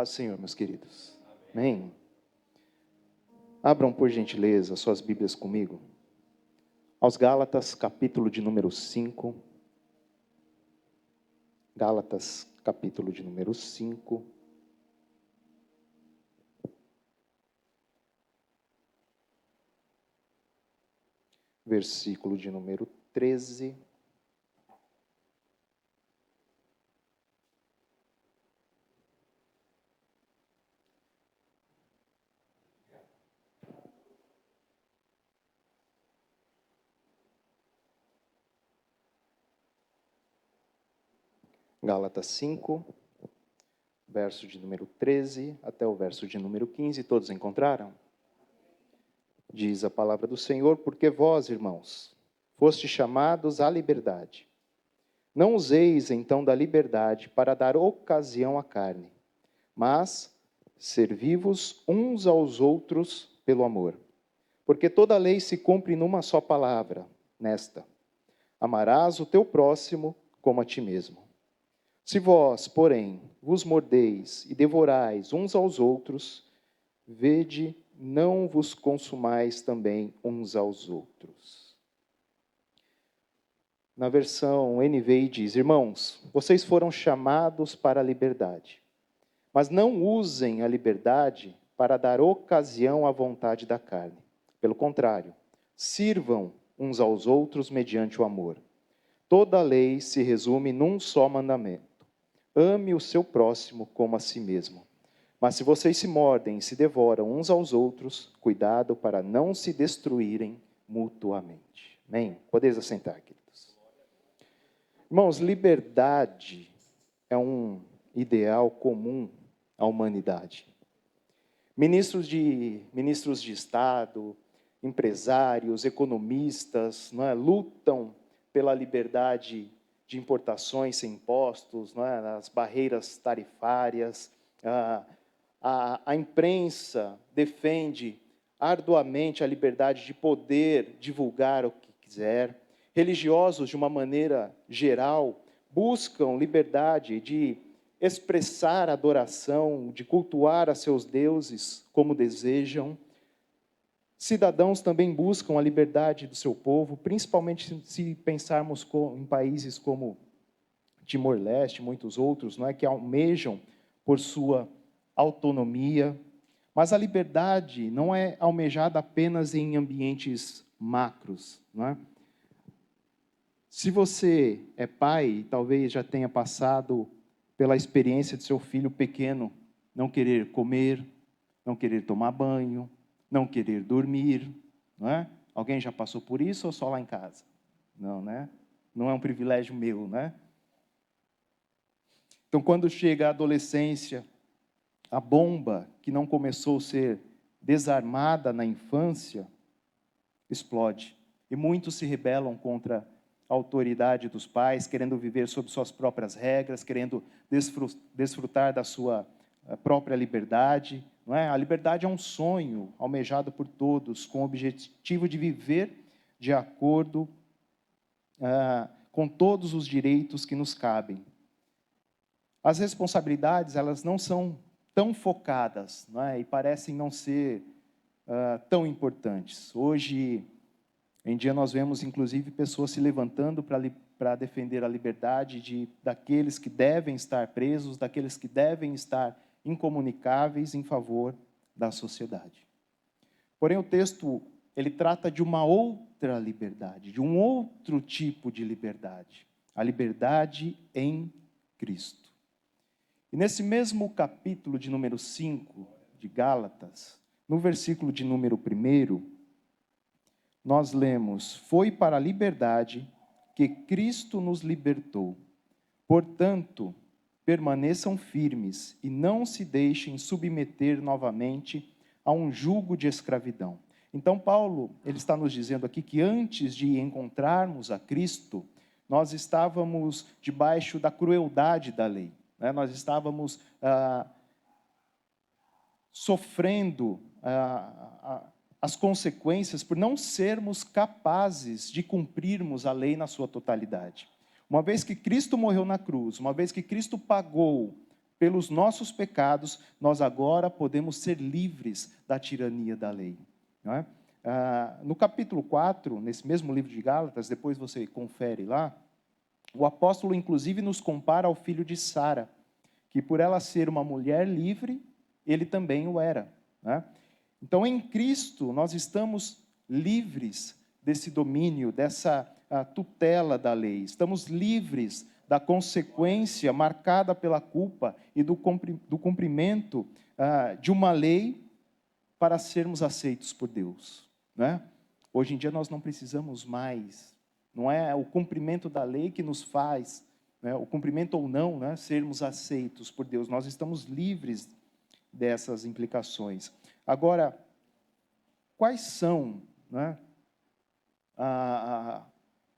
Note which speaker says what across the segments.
Speaker 1: paz do Senhor, meus queridos. Amém. Abram, por gentileza, suas Bíblias comigo. Aos Gálatas, capítulo de número 5. Gálatas, capítulo de número 5. Versículo de número 13. Gálatas 5, verso de número 13 até o verso de número 15. Todos encontraram? Diz a palavra do Senhor: porque vós, irmãos, fostes chamados à liberdade. Não useis então da liberdade para dar ocasião à carne, mas servi-vos uns aos outros pelo amor. Porque toda a lei se cumpre numa só palavra, nesta: amarás o teu próximo como a ti mesmo. Se vós, porém, vos mordeis e devorais uns aos outros, vede, não vos consumais também uns aos outros. Na versão NVI diz: irmãos, vocês foram chamados para a liberdade, mas não usem a liberdade para dar ocasião à vontade da carne. Pelo contrário, sirvam uns aos outros mediante o amor. Toda a lei se resume num só mandamento: ame o seu próximo como a si mesmo. Mas se vocês se mordem e se devoram uns aos outros, cuidado para não se destruírem mutuamente. Amém? Podeis assentar, queridos. Irmãos, liberdade é um ideal comum à humanidade. Ministros de Estado, empresários, economistas, lutam pela liberdade de importações sem impostos, as barreiras tarifárias. A imprensa defende arduamente a liberdade de poder divulgar o que quiser. Religiosos, de uma maneira geral, buscam liberdade de expressar adoração, de cultuar a seus deuses como desejam. Cidadãos também buscam a liberdade do seu povo, principalmente se pensarmos em países como Timor-Leste, muitos outros, que almejam por sua autonomia. Mas a liberdade não é almejada apenas em ambientes macros. Se você é pai, talvez já tenha passado pela experiência de seu filho pequeno não querer comer, não querer tomar banho, não querer dormir, não é? Alguém já passou por isso ou só lá em casa? Não, né? Não é um privilégio meu, né? Então, quando chega a adolescência, a bomba que não começou a ser desarmada na infância, explode. E muitos se rebelam contra a autoridade dos pais, querendo viver sob suas próprias regras, querendo desfrutar da sua própria liberdade. Não é? A liberdade é um sonho almejado por todos, com o objetivo de viver de acordo com todos os direitos que nos cabem. As responsabilidades, elas não são tão focadas, e parecem não ser tão importantes. Hoje em dia nós vemos, inclusive, pessoas se levantando para defender a liberdade daqueles que devem estar presos, daqueles que devem estar incomunicáveis em favor da sociedade. Porém, o texto, ele trata de uma outra liberdade, de um outro tipo de liberdade, a liberdade em Cristo. E nesse mesmo capítulo de número 5 de Gálatas, no versículo de número 1, nós lemos: foi para a liberdade que Cristo nos libertou. Portanto, permaneçam firmes e não se deixem submeter novamente a um jugo de escravidão. Então, Paulo, ele está nos dizendo aqui que antes de encontrarmos a Cristo, nós estávamos debaixo da crueldade da lei. Nós estávamos sofrendo as consequências por não sermos capazes de cumprirmos a lei na sua totalidade. Uma vez que Cristo morreu na cruz, uma vez que Cristo pagou pelos nossos pecados, nós agora podemos ser livres da tirania da lei. Não é? No capítulo 4, nesse mesmo livro de Gálatas, depois você confere lá, o apóstolo inclusive nos compara ao filho de Sara, que por ela ser uma mulher livre, ele também o era. Né? Então, em Cristo, nós estamos livres desse domínio, dessa tutela da lei. Estamos livres da consequência marcada pela culpa e do cumprimento de uma lei para sermos aceitos por Deus. Né? Hoje em dia nós não precisamos mais, não é o cumprimento da lei que nos faz, né, o cumprimento ou não, né, sermos aceitos por Deus. Nós estamos livres dessas implicações. Agora, quais são, né,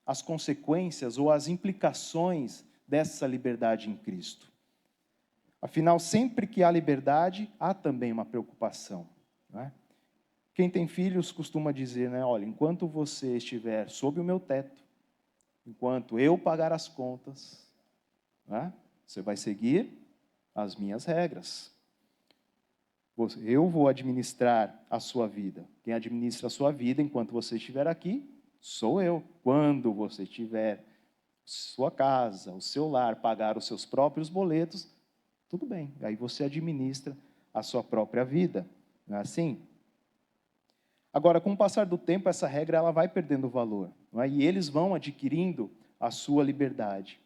Speaker 1: as consequências ou as implicações dessa liberdade em Cristo? Afinal, sempre que há liberdade, há também uma preocupação. Né? Quem tem filhos costuma dizer, né, olha, enquanto você estiver sob o meu teto, enquanto eu pagar as contas, né, você vai seguir as minhas regras. Eu vou administrar a sua vida. Quem administra a sua vida enquanto você estiver aqui, sou eu. Quando você tiver sua casa, o seu lar, pagar os seus próprios boletos, tudo bem. Aí você administra a sua própria vida. Não é assim? Agora, com o passar do tempo, essa regra ela vai perdendo valor. Não é? E eles vão adquirindo a sua liberdade.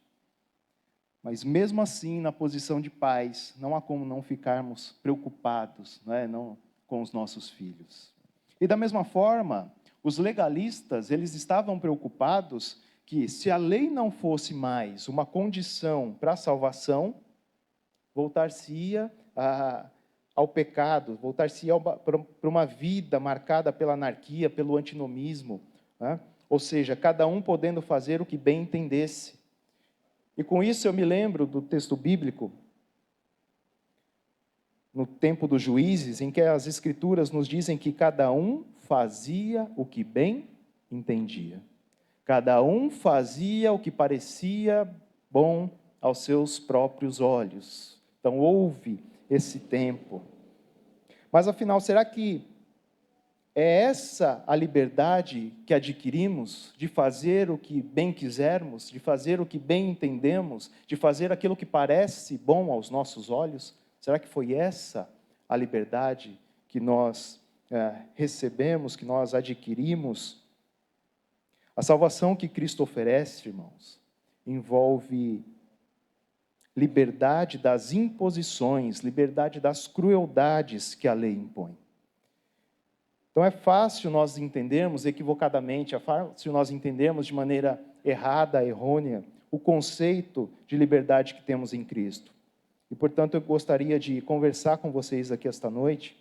Speaker 1: Mas mesmo assim, na posição de pais, não há como não ficarmos preocupados, não, com os nossos filhos. E da mesma forma, os legalistas, eles estavam preocupados que se a lei não fosse mais uma condição para a salvação, voltar-se-ia ao pecado, voltar-se-ia para uma vida marcada pela anarquia, pelo antinomismo, né? Ou seja, cada um podendo fazer o que bem entendesse. E com isso eu me lembro do texto bíblico, no tempo dos juízes, em que as escrituras nos dizem que cada um fazia o que bem entendia. Cada um fazia o que parecia bom aos seus próprios olhos. Então houve esse tempo. Mas afinal, será que é essa a liberdade que adquirimos de fazer o que bem quisermos, de fazer o que bem entendemos, de fazer aquilo que parece bom aos nossos olhos? Será que foi essa a liberdade que nós recebemos, que nós adquirimos? A salvação que Cristo oferece, irmãos, envolve liberdade das imposições, liberdade das crueldades que a lei impõe. Então é fácil nós entendermos equivocadamente, é fácil nós entendermos de maneira errada, errônea, o conceito de liberdade que temos em Cristo. E, portanto, eu gostaria de conversar com vocês aqui esta noite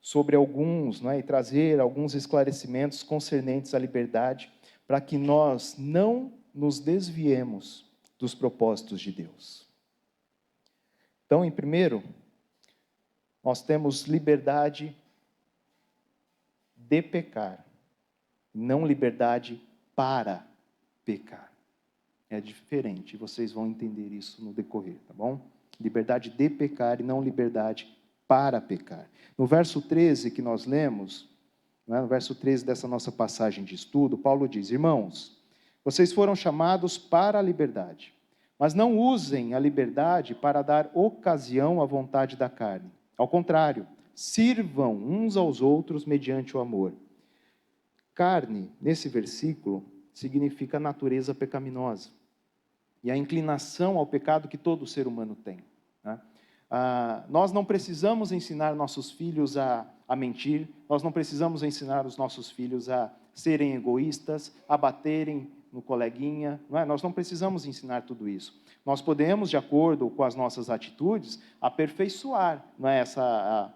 Speaker 1: sobre alguns, e trazer alguns esclarecimentos concernentes à liberdade, para que nós não nos desviemos dos propósitos de Deus. Então, em primeiro, nós temos liberdade de pecar, não liberdade para pecar. É diferente, vocês vão entender isso no decorrer, tá bom? Liberdade de pecar e não liberdade para pecar. No verso 13 que nós lemos, no verso 13 dessa nossa passagem de estudo, Paulo diz: irmãos, vocês foram chamados para a liberdade, mas não usem a liberdade para dar ocasião à vontade da carne. Ao contrário, sirvam uns aos outros mediante o amor. Carne, nesse versículo, significa natureza pecaminosa. E a inclinação ao pecado que todo ser humano tem. Né? Nós não precisamos ensinar nossos filhos a mentir, nós não precisamos ensinar os nossos filhos a serem egoístas, a baterem no coleguinha, Nós não precisamos ensinar tudo isso. Nós podemos, de acordo com as nossas atitudes, aperfeiçoar essa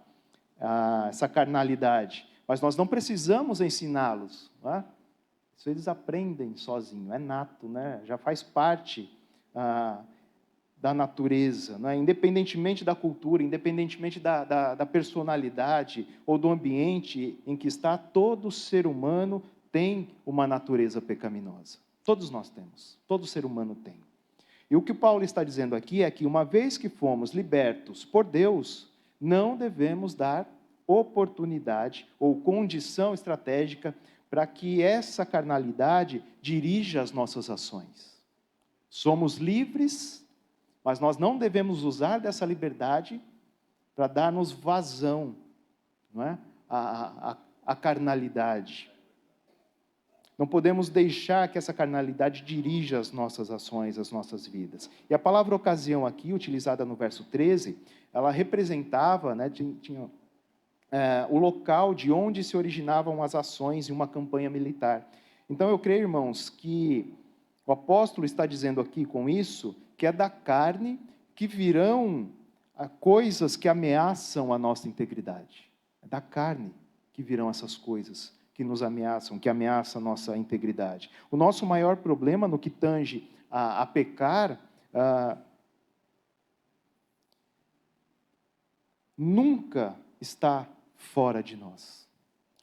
Speaker 1: carnalidade, mas nós não precisamos ensiná-los. Isso eles aprendem sozinhos, é nato, já faz parte da natureza, independentemente da cultura, independentemente da personalidade ou do ambiente em que está, todo ser humano tem uma natureza pecaminosa. Todos nós temos, todo ser humano tem. E o que Paulo está dizendo aqui é que, uma vez que fomos libertos por Deus, não devemos dar oportunidade ou condição estratégica para que essa carnalidade dirija as nossas ações. Somos livres, mas nós não devemos usar dessa liberdade para dar-nos vazão, não é? A carnalidade. Não podemos deixar que essa carnalidade dirija as nossas ações, as nossas vidas. E a palavra ocasião aqui, utilizada no verso 13, ela representava, né, tinha o local de onde se originavam as ações em uma campanha militar. Então eu creio, irmãos, que o apóstolo está dizendo aqui com isso, que é da carne que virão coisas que ameaçam a nossa integridade. É da carne que virão essas coisas que nos ameaçam, que ameaçam a nossa integridade. O nosso maior problema no que tange a pecar, nunca está fora de nós.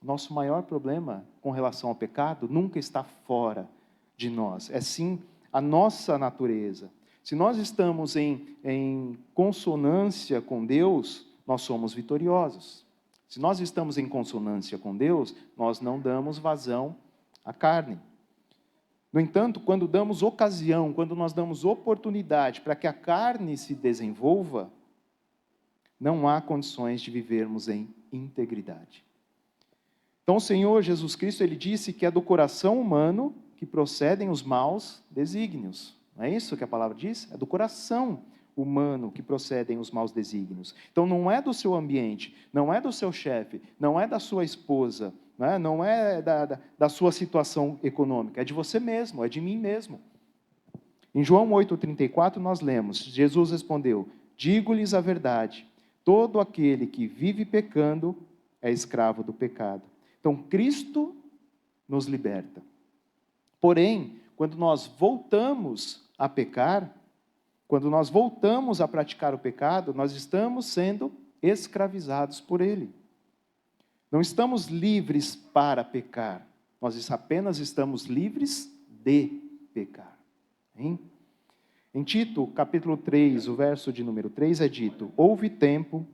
Speaker 1: Nosso maior problema com relação ao pecado nunca está fora de nós. É sim a nossa natureza. Se nós estamos em consonância com Deus, nós somos vitoriosos. Se nós estamos em consonância com Deus, nós não damos vazão à carne. No entanto, quando damos ocasião, quando nós damos oportunidade para que a carne se desenvolva, não há condições de vivermos em integridade. Então, o Senhor Jesus Cristo, Ele disse que é do coração humano que procedem os maus desígnios. Não é isso que a palavra diz? É do coração humano que procedem os maus desígnios. Então, não é do seu ambiente, não é do seu chefe, não é da sua esposa, não é da sua situação econômica, é de você mesmo, é de mim mesmo. Em João 8,34, nós lemos, Jesus respondeu, digo-lhes a verdade, todo aquele que vive pecando é escravo do pecado. Então, Cristo nos liberta. Porém, quando nós voltamos a pecar, quando nós voltamos a praticar o pecado, nós estamos sendo escravizados por ele. Não estamos livres para pecar, nós apenas estamos livres de pecar. Hein? Em Tito, capítulo 3, o verso de número 3 é dito, houve tempo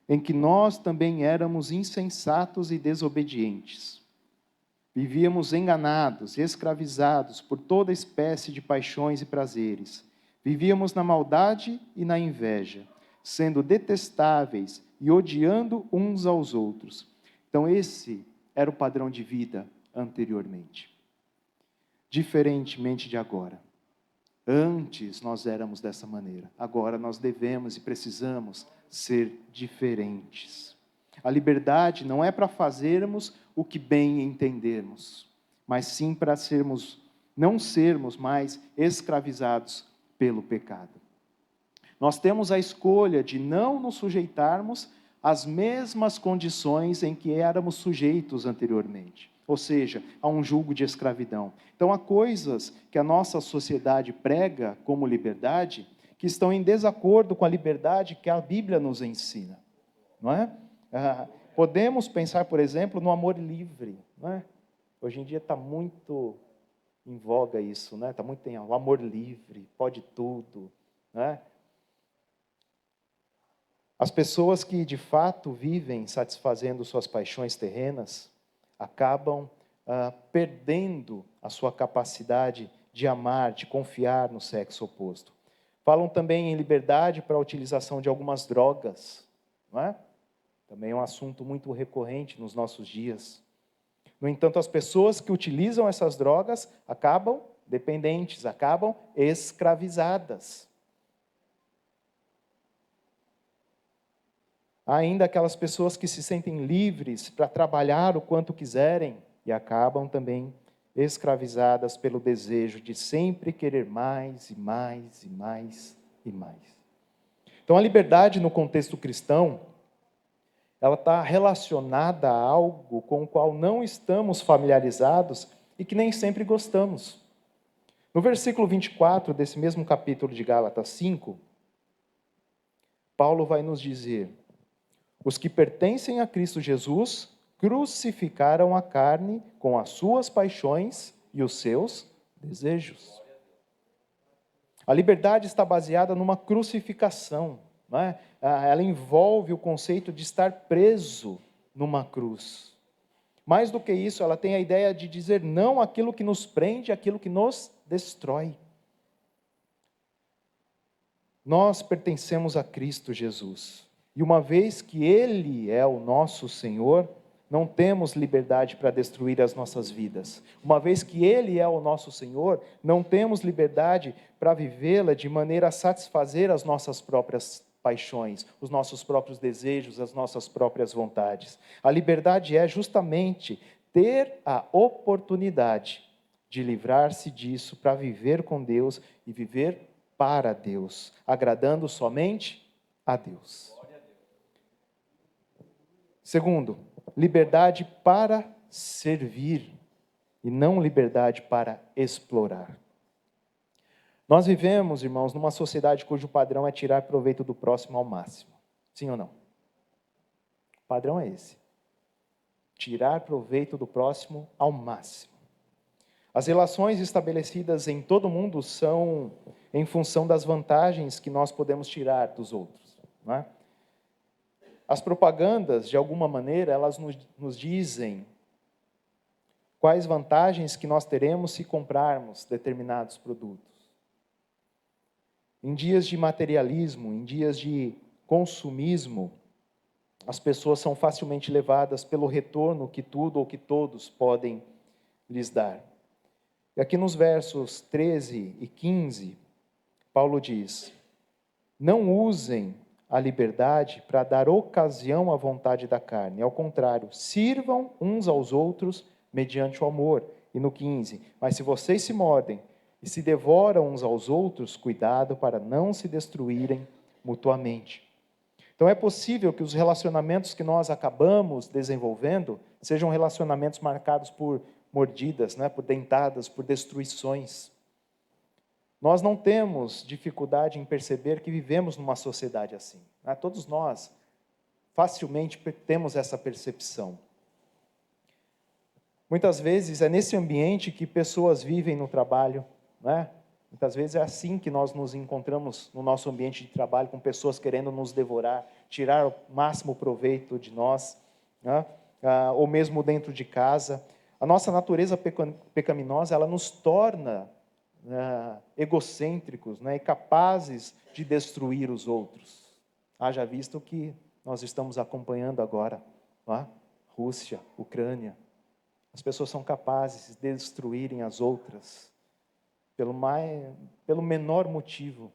Speaker 1: em que nós também éramos insensatos e desobedientes. Vivíamos enganados, escravizados por toda espécie de paixões e prazeres. Vivíamos na maldade e na inveja, sendo detestáveis e odiando uns aos outros. Então, esse era o padrão de vida anteriormente. Diferentemente de agora. Antes nós éramos dessa maneira. Agora nós devemos e precisamos ser diferentes. A liberdade não é para fazermos o que bem entendermos, mas sim para não sermos mais escravizados pelo pecado. Nós temos a escolha de não nos sujeitarmos às mesmas condições em que éramos sujeitos anteriormente, ou seja, a um jugo de escravidão. Então, há coisas que a nossa sociedade prega como liberdade que estão em desacordo com a liberdade que a Bíblia nos ensina, não é? Podemos pensar, por exemplo, no amor livre, não é? Hoje em dia está muito em voga isso, né? Está muito em o amor livre, pode tudo, né? As pessoas que de fato vivem satisfazendo suas paixões terrenas acabam perdendo a sua capacidade de amar, de confiar no sexo oposto. Falam também em liberdade para a utilização de algumas drogas, não é? Também é um assunto muito recorrente nos nossos dias. No entanto, as pessoas que utilizam essas drogas acabam dependentes, acabam escravizadas. Há ainda aquelas pessoas que se sentem livres para trabalhar o quanto quiserem e acabam também escravizadas pelo desejo de sempre querer mais e mais e mais e mais. Então, a liberdade no contexto cristão, ela está relacionada a algo com o qual não estamos familiarizados e que nem sempre gostamos. No versículo 24 desse mesmo capítulo de Gálatas 5, Paulo vai nos dizer, os que pertencem a Cristo Jesus crucificaram a carne com as suas paixões e os seus desejos. A liberdade está baseada numa crucificação, não é? Ela envolve o conceito de estar preso numa cruz. Mais do que isso, ela tem a ideia de dizer não àquilo que nos prende, àquilo que nos destrói. Nós pertencemos a Cristo Jesus. E uma vez que Ele é o nosso Senhor, não temos liberdade para destruir as nossas vidas. Uma vez que Ele é o nosso Senhor, não temos liberdade para vivê-la de maneira a satisfazer as nossas próprias paixões, os nossos próprios desejos, as nossas próprias vontades. A liberdade é justamente ter a oportunidade de livrar-se disso para viver com Deus e viver para Deus, agradando somente a Deus. Segundo, liberdade para servir e não liberdade para explorar. Nós vivemos, irmãos, numa sociedade cujo padrão é tirar proveito do próximo ao máximo. Sim ou não? O padrão é esse. Tirar proveito do próximo ao máximo. As relações estabelecidas em todo o mundo são em função das vantagens que nós podemos tirar dos outros, não é? As propagandas, de alguma maneira, elas nos dizem quais vantagens que nós teremos se comprarmos determinados produtos. Em dias de materialismo, em dias de consumismo, as pessoas são facilmente levadas pelo retorno que tudo ou que todos podem lhes dar. E aqui nos versos 13 e 15, Paulo diz: não usem a liberdade para dar ocasião à vontade da carne. Ao contrário, sirvam uns aos outros mediante o amor. E no 15, mas se vocês se mordem e se devoram uns aos outros, cuidado para não se destruírem mutuamente. Então é possível que os relacionamentos que nós acabamos desenvolvendo sejam relacionamentos marcados por mordidas, né, por dentadas, por destruições. Nós não temos dificuldade em perceber que vivemos numa sociedade assim, né? Todos nós facilmente temos essa percepção. Muitas vezes é nesse ambiente que pessoas vivem no trabalho, né? Muitas vezes é assim que nós nos encontramos no nosso ambiente de trabalho, com pessoas querendo nos devorar, tirar o máximo proveito de nós, né? Ou mesmo dentro de casa. A nossa natureza pecaminosa, ela nos torna egocêntricos, né, e capazes de destruir os outros. Haja visto que nós estamos acompanhando agora, Rússia, Ucrânia. As pessoas são capazes de destruírem as outras pelo menor motivo,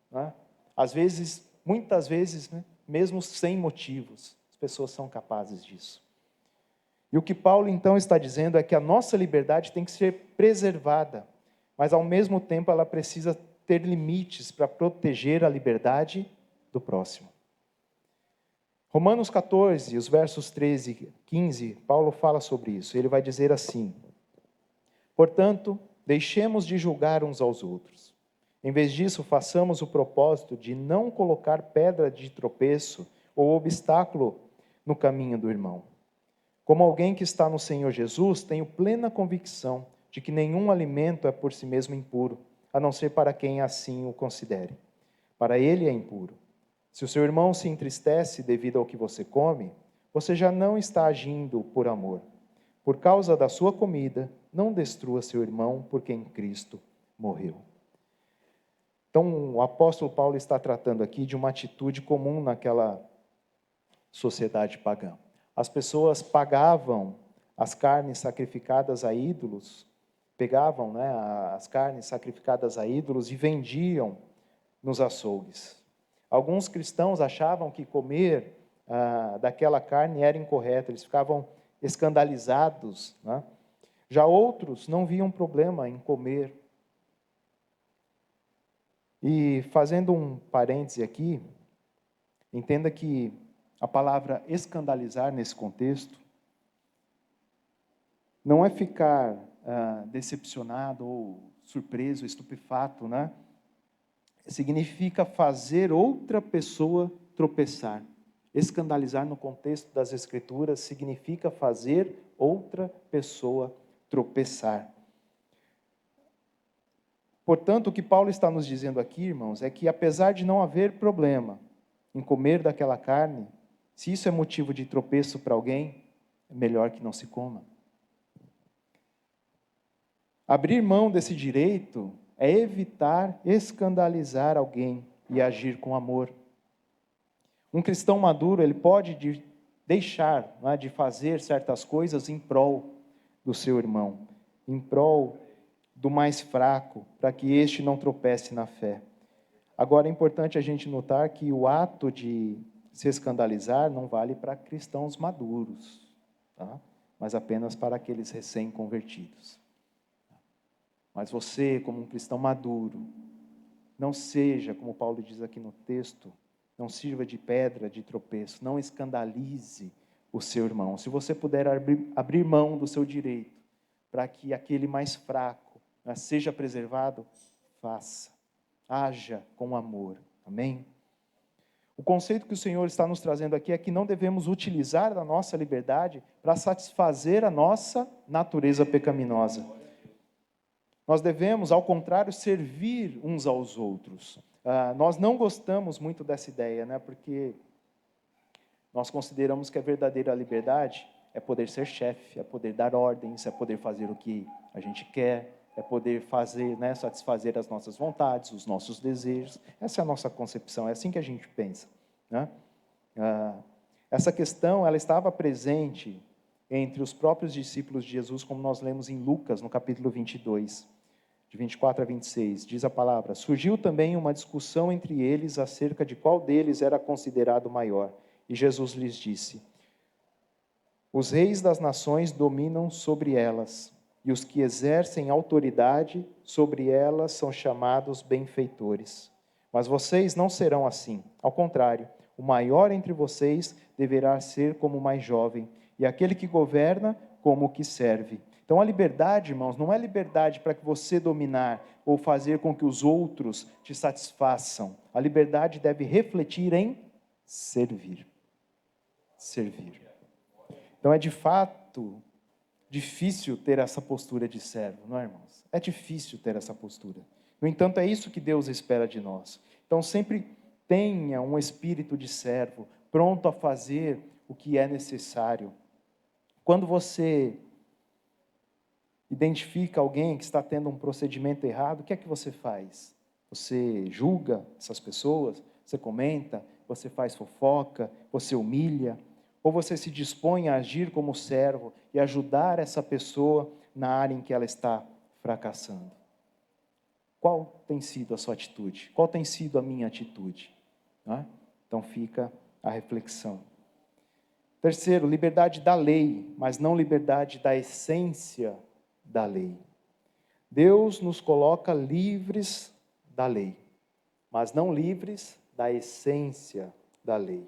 Speaker 1: né? Às vezes, muitas vezes, né, mesmo sem motivos, as pessoas são capazes disso. E o que Paulo então está dizendo é que a nossa liberdade tem que ser preservada, mas ao mesmo tempo ela precisa ter limites para proteger a liberdade do próximo. Romanos 14, os versos 13 e 15, Paulo fala sobre isso. Ele vai dizer assim: portanto, deixemos de julgar uns aos outros. Em vez disso, façamos o propósito de não colocar pedra de tropeço ou obstáculo no caminho do irmão. Como alguém que está no Senhor Jesus, tenho plena convicção de que nenhum alimento é por si mesmo impuro, a não ser para quem assim o considere. Para ele é impuro. Se o seu irmão se entristece devido ao que você come, você já não está agindo por amor. Por causa da sua comida, não destrua seu irmão por quem Cristo morreu. Então, o apóstolo Paulo está tratando aqui de uma atitude comum naquela sociedade pagã. As pessoas pagavam as carnes sacrificadas a ídolos, pegavam, né, as carnes sacrificadas a ídolos e vendiam nos açougues. Alguns cristãos achavam que comer daquela carne era incorreto, eles ficavam escandalizados, né? Já outros não viam problema em comer. E fazendo um parêntese aqui, entenda que a palavra escandalizar nesse contexto não é ficar decepcionado ou surpreso, estupefato, né? Significa fazer outra pessoa tropeçar. Escandalizar no contexto das Escrituras significa fazer outra pessoa tropeçar. Portanto, o que Paulo está nos dizendo aqui, irmãos, é que apesar de não haver problema em comer daquela carne, se isso é motivo de tropeço para alguém, é melhor que não se coma. Abrir mão desse direito é evitar escandalizar alguém e agir com amor. Um cristão maduro, ele pode deixar, não é, de fazer certas coisas em prol do seu irmão, em prol do mais fraco, para que este não tropece na fé. Agora, é importante a gente notar que o ato de se escandalizar não vale para cristãos maduros, tá? Mas apenas para aqueles recém-convertidos. Mas você, como um cristão maduro, não seja, como Paulo diz aqui no texto, não sirva de pedra de tropeço, não escandalize o seu irmão. Se você puder abrir mão do seu direito para que aquele mais fraco, né, seja preservado, faça. Haja com amor. Amém? O conceito que o Senhor está nos trazendo aqui é que não devemos utilizar a nossa liberdade para satisfazer a nossa natureza pecaminosa. Nós devemos, ao contrário, servir uns aos outros. Nós não gostamos muito dessa ideia, né? Porque nós consideramos que a verdadeira liberdade é poder ser chefe, é poder dar ordens, é poder fazer o que a gente quer, é poder fazer, né, satisfazer as nossas vontades, os nossos desejos. Essa é a nossa concepção, é assim que a gente pensa, né? Essa questão, ela estava presente entre os próprios discípulos de Jesus, como nós lemos em Lucas, no capítulo 22, de 24 a 26, diz a palavra: surgiu também uma discussão entre eles acerca de qual deles era considerado maior. E Jesus lhes disse: os reis das nações dominam sobre elas, e os que exercem autoridade sobre elas são chamados benfeitores. Mas vocês não serão assim. Ao contrário, o maior entre vocês deverá ser como o mais jovem, e aquele que governa como o que serve. Então a liberdade, irmãos, não é liberdade para que você dominar ou fazer com que os outros te satisfaçam. A liberdade deve refletir em servir. Servir. Então é de fato difícil ter essa postura de servo, não é, irmãos? É difícil ter essa postura. No entanto, é isso que Deus espera de nós. Então sempre tenha um espírito de servo, pronto a fazer o que é necessário. Quando você identifica alguém que está tendo um procedimento errado, o que é que você faz? Você julga essas pessoas? Você comenta? Você faz fofoca? Você humilha? Ou você se dispõe a agir como servo e ajudar essa pessoa na área em que ela está fracassando? Qual tem sido a sua atitude? Qual tem sido a minha atitude? Então fica a reflexão. Terceiro, liberdade da lei, mas não liberdade da essência da lei. Deus nos coloca livres da lei, mas não livres da essência da lei.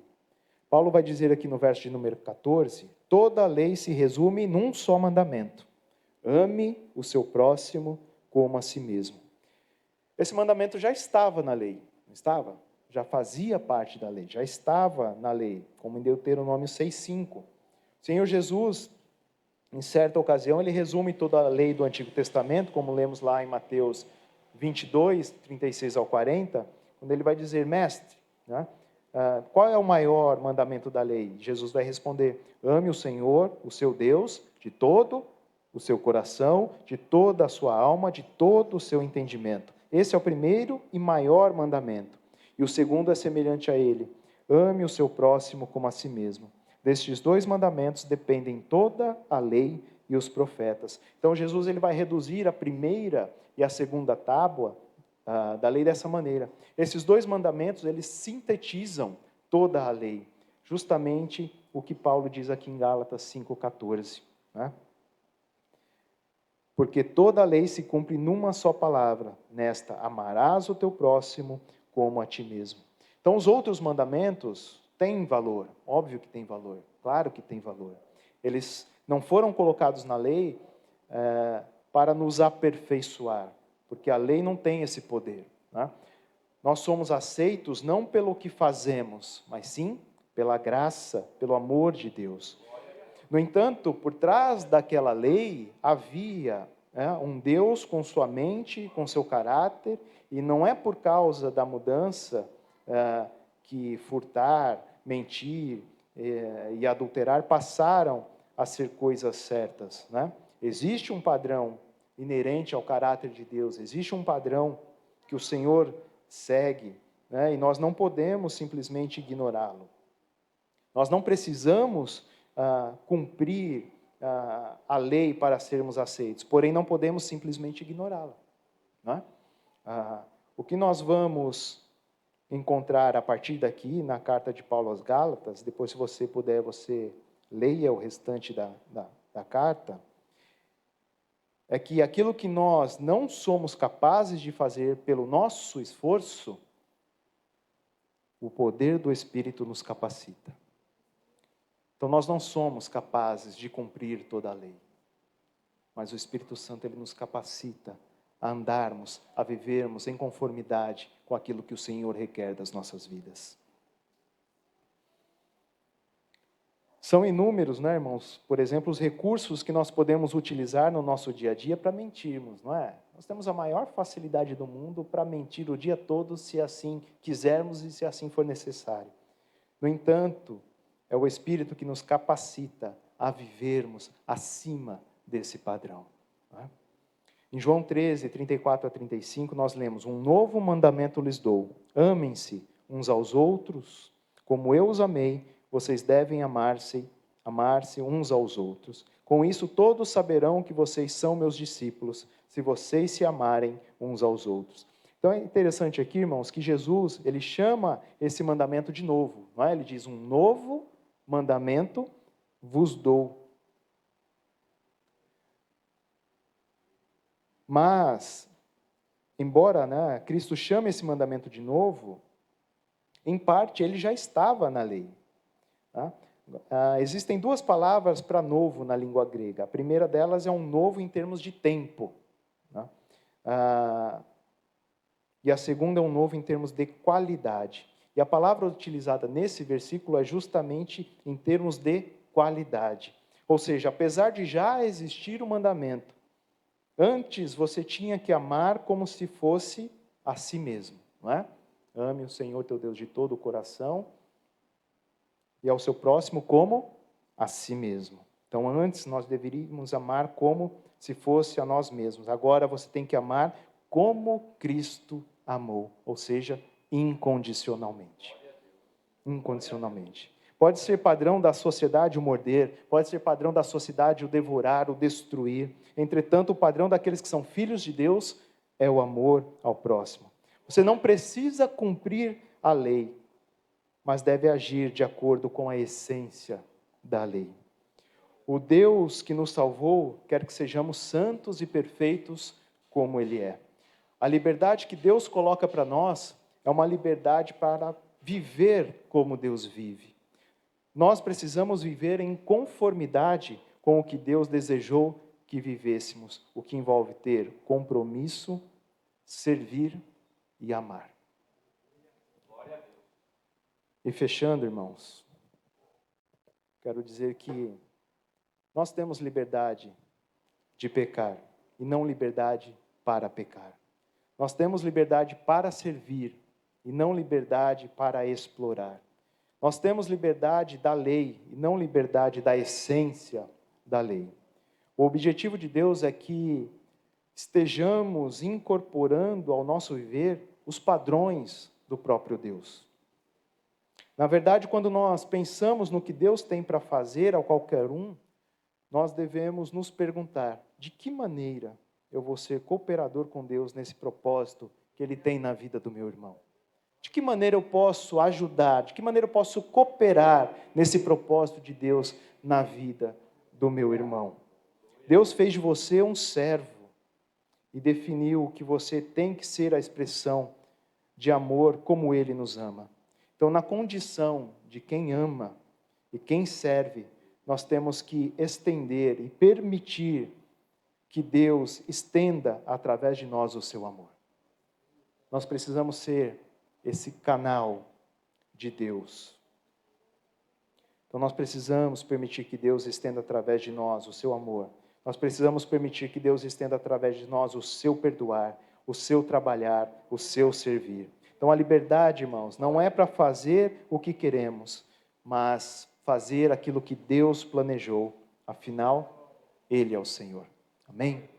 Speaker 1: Paulo vai dizer aqui no verso de número 14, toda a lei se resume num só mandamento: ame o seu próximo como a si mesmo. Esse mandamento já estava na lei, não estava? Já fazia parte da lei, já estava na lei, como em Deuteronômio 6,5. O Senhor Jesus, em certa ocasião, ele resume toda a lei do Antigo Testamento, como lemos lá em Mateus 22, 36 ao 40, quando ele vai dizer: mestre, né, qual é o maior mandamento da lei? Jesus vai responder: ame o Senhor, o seu Deus, de todo o seu coração, de toda a sua alma, de todo o seu entendimento. Esse é o primeiro e maior mandamento. E o segundo é semelhante a ele: ame o seu próximo como a si mesmo. Destes dois mandamentos dependem toda a lei e os profetas. Então Jesus ele vai reduzir a primeira e a segunda tábua da lei dessa maneira. Esses dois mandamentos, eles sintetizam toda a lei. Justamente o que Paulo diz aqui em Gálatas 5,14. Né? Porque toda a lei se cumpre numa só palavra, nesta: amarás o teu próximo como a ti mesmo. Então os outros mandamentos têm valor, óbvio que tem valor, claro que tem valor. Eles não foram colocados na lei para nos aperfeiçoar, porque a lei não tem esse poder. Né? Nós somos aceitos não pelo que fazemos, mas sim pela graça, pelo amor de Deus. No entanto, por trás daquela lei havia Um Deus com sua mente, com seu caráter, e não é por causa da mudança que furtar, mentir e adulterar passaram a ser coisas certas, né? Existe um padrão inerente ao caráter de Deus, existe um padrão que o Senhor segue, né? E nós não podemos simplesmente ignorá-lo. Nós não precisamos cumprir a lei para sermos aceitos, porém não podemos simplesmente ignorá-la, né? O que nós vamos encontrar a partir daqui na carta de Paulo aos Gálatas, depois se você puder, você leia o restante da carta, é que aquilo que nós não somos capazes de fazer pelo nosso esforço, o poder do Espírito nos capacita. Então nós não somos capazes de cumprir toda a lei, mas o Espírito Santo ele nos capacita a andarmos, a vivermos em conformidade com aquilo que o Senhor requer das nossas vidas. São inúmeros, né, irmãos? Por exemplo, os recursos que nós podemos utilizar no nosso dia a dia para mentirmos, não é? Nós temos a maior facilidade do mundo para mentir o dia todo, se assim quisermos e se assim for necessário. No entanto, é o Espírito que nos capacita a vivermos acima desse padrão, não é? Em João 13, 34 a 35, nós lemos: um novo mandamento lhes dou, amem-se uns aos outros, como eu os amei, vocês devem amar-se uns aos outros. Com isso todos saberão que vocês são meus discípulos, se vocês se amarem uns aos outros. Então é interessante aqui, irmãos, que Jesus, ele chama esse mandamento de novo, não é? Ele diz: um novo mandamento vos dou. Mas, embora, né, Cristo chame esse mandamento de novo, em parte ele já estava na lei. Tá? Existem duas palavras para novo na língua grega. A primeira delas é um novo em termos de tempo. Tá? E a segunda é um novo em termos de qualidade. E a palavra utilizada nesse versículo é justamente em termos de qualidade. Ou seja, apesar de já existir o mandamento, antes você tinha que amar como se fosse a si mesmo, não é? Ame o Senhor teu Deus de todo o coração e ao seu próximo como a si mesmo. Então antes nós deveríamos amar como se fosse a nós mesmos. Agora você tem que amar como Cristo amou, ou seja, incondicionalmente. Incondicionalmente. Pode ser padrão da sociedade o morder, pode ser padrão da sociedade o devorar, o destruir. Entretanto, o padrão daqueles que são filhos de Deus é o amor ao próximo. Você não precisa cumprir a lei, mas deve agir de acordo com a essência da lei. O Deus que nos salvou quer que sejamos santos e perfeitos como Ele é. A liberdade que Deus coloca para nós é uma liberdade para viver como Deus vive. Nós precisamos viver em conformidade com o que Deus desejou que vivêssemos, o que envolve ter compromisso, servir e amar. E fechando, irmãos, quero dizer que nós temos liberdade de pecar e não liberdade para pecar. Nós temos liberdade para servir e não liberdade para explorar. Nós temos liberdade da lei e não liberdade da essência da lei. O objetivo de Deus é que estejamos incorporando ao nosso viver os padrões do próprio Deus. Na verdade, quando nós pensamos no que Deus tem para fazer a qualquer um, nós devemos nos perguntar: de que maneira eu vou ser cooperador com Deus nesse propósito que Ele tem na vida do meu irmão? De que maneira eu posso ajudar? De que maneira eu posso cooperar nesse propósito de Deus na vida do meu irmão? Deus fez de você um servo e definiu que você tem que ser a expressão de amor como Ele nos ama. Então, na condição de quem ama e quem serve, nós temos que estender e permitir que Deus estenda através de nós o seu amor. Nós precisamos ser esse canal de Deus. Então nós precisamos permitir que Deus estenda através de nós o seu amor. Nós precisamos permitir que Deus estenda através de nós o seu perdoar, o seu trabalhar, o seu servir. Então a liberdade, irmãos, não é para fazer o que queremos, mas fazer aquilo que Deus planejou. Afinal, Ele é o Senhor. Amém?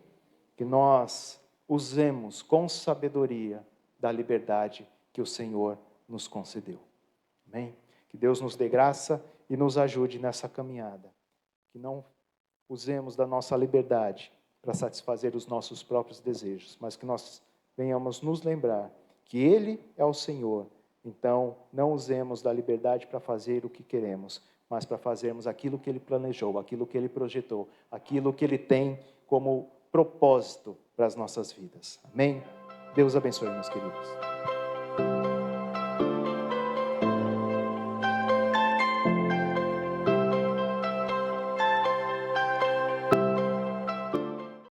Speaker 1: Que nós usemos com sabedoria da liberdade que o Senhor nos concedeu. Amém? Que Deus nos dê graça e nos ajude nessa caminhada. Que não usemos da nossa liberdade para satisfazer os nossos próprios desejos, mas que nós venhamos nos lembrar que Ele é o Senhor. Então, não usemos da liberdade para fazer o que queremos, mas para fazermos aquilo que Ele planejou, aquilo que Ele projetou, aquilo que Ele tem como propósito para as nossas vidas. Amém? Deus abençoe, meus queridos.